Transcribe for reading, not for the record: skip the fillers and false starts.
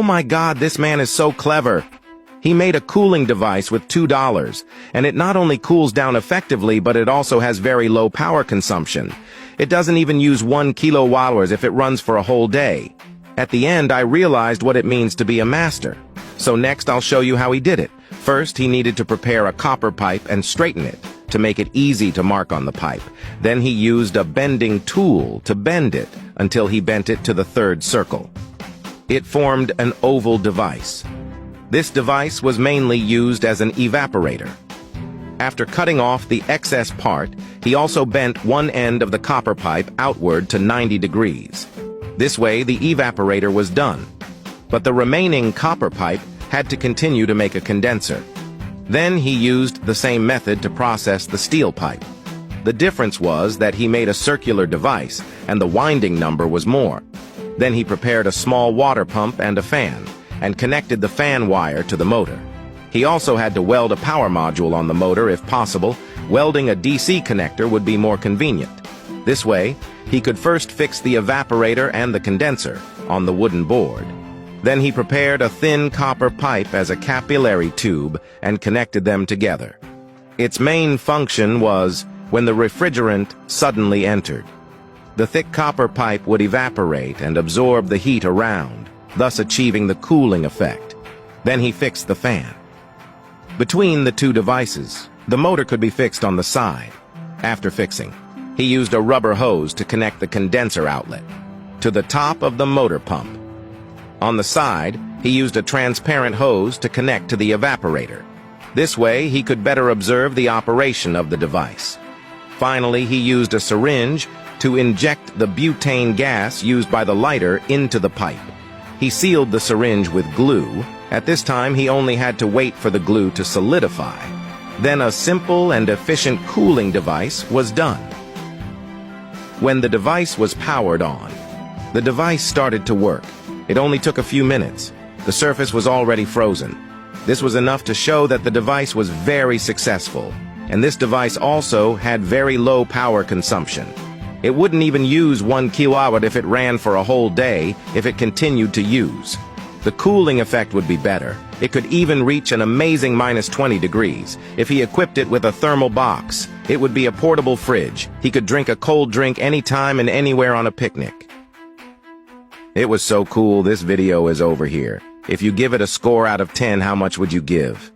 Oh my God, this man is so clever. He made a cooling device with $2, and it not only cools down effectively, but it also has very low power consumption. It doesn't even use 1 kilowatt if it runs for a whole day. At the end, I realized what it means to be a master. So next I'll show you how he did it. First, he needed to prepare a copper pipe and straighten it to make it easy to mark on the pipe. Then he used a bending tool to bend it until he bent it to the third circle. It formed an oval device. This device was mainly used as an evaporator. After cutting off the excess part, he also bent one end of the copper pipe outward to 90 degrees. This way, the evaporator was done. But the remaining copper pipe had to continue to make a condenser. Then he used the same method to process the steel pipe. The difference was that he made a circular device, and the winding number was more. Then he prepared a small water pump and a fan, and connected the fan wire to the motor. He also had to weld a power module on the motor if possible. Welding a DC connector would be more convenient. This way, he could first fix the evaporator and the condenser on the wooden board. Then he prepared a thin copper pipe as a capillary tube and connected them together. Its main function was when the refrigerant suddenly entered. The thick copper pipe would evaporate and absorb the heat around, thus achieving the cooling effect. Then he fixed the fan. Between the two devices, the motor could be fixed on the side. After fixing, he used a rubber hose to connect the condenser outlet to the top of the motor pump. On the side, he used a transparent hose to connect to the evaporator. This way, he could better observe the operation of the device. Finally, he used a syringe to inject the butane gas used by the lighter into the pipe. He sealed the syringe with glue. At this time, he only had to wait for the glue to solidify. Then a simple and efficient cooling device was done. When the device was powered on, the device started to work. It only took a few minutes. The surface was already frozen. This was enough to show that the device was very successful. And this device also had very low power consumption. It wouldn't even use 1 kilowatt if it ran for a whole day if it continued to use. The cooling effect would be better. It could even reach an amazing -20 degrees. If he equipped it with a thermal box, it would be a portable fridge. He could drink a cold drink anytime and anywhere on a picnic. It was so cool, this video is over here. If you give it a score out of 10, how much would you give?